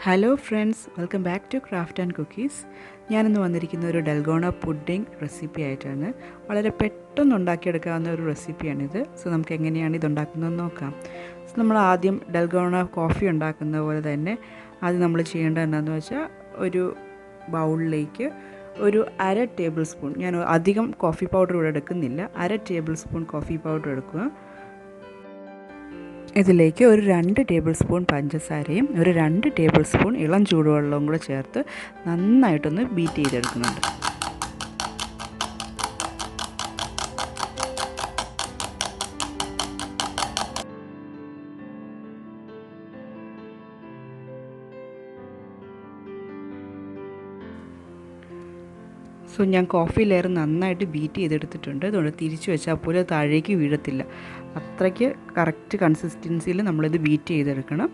Hello friends, welcome back to craft and cookies. ഞാനിന്ന് വന്നിരിക്കുന്ന ഒരു ഡൽഗോണ പുഡിംഗ് റെസിപ്പി ആയിട്ടാണ്. വളരെ പെട്ടെന്ന് ഉണ്ടാക്കിയെടുക്കാവുന്ന ഒരു റെസിപ്പിയാണിത്. സോ നമുക്ക് എങ്ങനെയാണ് ഇതുണ്ടാക്കുന്നതെന്ന് നോക്കാം. സോ നമ്മൾ ആദ്യം ഡൽഗോണ കോഫി ഉണ്ടാക്കുന്ന പോലെ തന്നെ ആദ്യം നമ്മൾ ചെയ്യേണ്ടത് എന്താണെന്ന് വെച്ചാൽ, ഒരു ബൗളിലേക്ക് ഒരു 1/2 ടേബിൾ സ്പൂൺ, ഞാൻ അധികം കോഫി പൗഡർ ഇവിടെ എടുക്കുന്നില്ല, 1/2 ടേബിൾ സ്പൂൺ കോഫി പൗഡർ എടുക്കുക. ഇതിലേക്ക് ഒരു 2 ടേബിൾ സ്പൂൺ പഞ്ചസാരയും ഒരു 2 ടേബിൾ സ്പൂൺ ഇളം ചൂടുവെള്ളവും കൂടെ ചേർത്ത് നന്നായിട്ടൊന്ന് ബീറ്റ് ചെയ്തെടുക്കുന്നുണ്ട്. സോ ഞാൻ കോഫി ലെയർ നന്നായിട്ട് ബീറ്റ് ചെയ്തെടുത്തിട്ടുണ്ട്. അതുകൊണ്ട് തിരിച്ചു വെച്ചാൽ പോലും താഴേക്ക് വീഴത്തില്ല. അത്രയ്ക്ക് കറക്റ്റ് കൺസിസ്റ്റൻസിയിൽ നമ്മളിത് ബീറ്റ് ചെയ്തെടുക്കണം.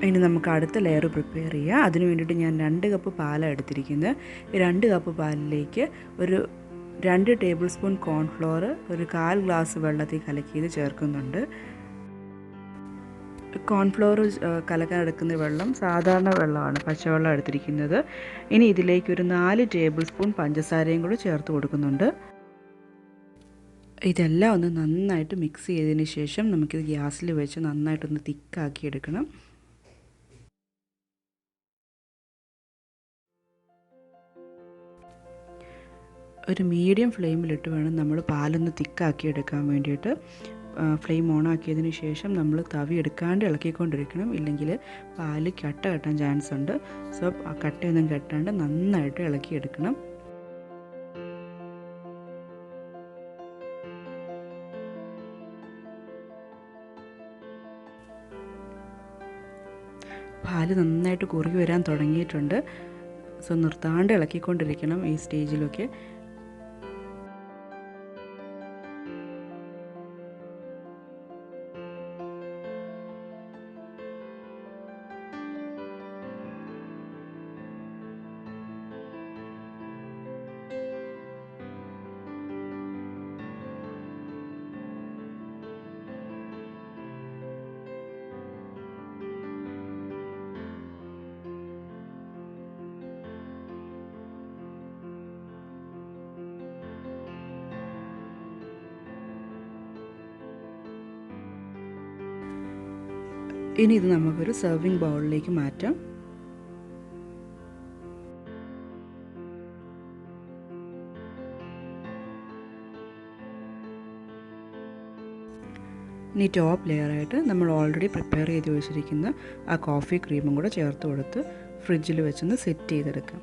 ഇനി നമുക്ക് അടുത്ത ലെയർ പ്രിപ്പയർ ചെയ്യാം. അതിന് വേണ്ടിയിട്ട് ഞാൻ 2 കപ്പ് പാലാണ് എടുത്തിരിക്കുന്നത്. ഈ 2 കപ്പ് പാലിലേക്ക് ഒരു 2 ടേബിൾ സ്പൂൺ കോൺഫ്ലോർ ഒരു 1/4 ഗ്ലാസ് വെള്ളത്തിൽ കലക്കിയത് ചേർക്കുന്നുണ്ട്. കോൺഫ്ലോർ കലക്കാൻ എടുക്കുന്ന വെള്ളം സാധാരണ വെള്ളമാണ്, പച്ചവെള്ളം എടുത്തിരിക്കുന്നത്. ഇനി ഇതിലേക്ക് ഒരു 4 ടേബിൾ സ്പൂൺ പഞ്ചസാരയും കൂടി ചേർത്ത് കൊടുക്കുന്നുണ്ട്. ഇതെല്ലാം ഒന്ന് നന്നായിട്ട് മിക്സ് ചെയ്തതിന് ശേഷം നമുക്കിത് ഗ്യാസിൽ വെച്ച് നന്നായിട്ടൊന്ന് തിക്കാക്കി എടുക്കണം. ഒരു മീഡിയം ഫ്ലെയിമിലിട്ട് വേണം നമ്മൾ പാലൊന്ന് തിക്കാക്കി എടുക്കാൻ വേണ്ടിയിട്ട്. ഫ്ലെയിം ഓൺ ആക്കിയതിന് ശേഷം നമ്മൾ തവി എടുക്കാണ്ട് ഇളക്കിക്കൊണ്ടിരിക്കണം, ഇല്ലെങ്കിൽ പാല് കട്ട കെട്ടാൻ ചാൻസ് ഉണ്ട്. സോ ആ കട്ടയൊന്നും കെട്ടാണ്ട് നന്നായിട്ട് ഇളക്കിയെടുക്കണം. പാല് നന്നായിട്ട് കുറുകി വരാൻ തുടങ്ങിയിട്ടുണ്ട്. സോ നിർത്താണ്ട് ഇളക്കിക്കൊണ്ടിരിക്കണം ഈ സ്റ്റേജിലൊക്കെ. ഇനി ഇത് നമുക്കൊരു സെർവിങ് ബൗളിലേക്ക് മാറ്റാം. ഇനി ടോപ്പ് ലെയറായിട്ട് നമ്മൾ ഓൾറെഡി പ്രിപ്പയർ ചെയ്ത് വെച്ചിരിക്കുന്ന ആ കോഫി ക്രീമും കൂടെ ചേർത്ത് കൊടുത്ത് ഫ്രിഡ്ജിൽ വെച്ചൊന്ന് സെറ്റ് ചെയ്തെടുക്കാം.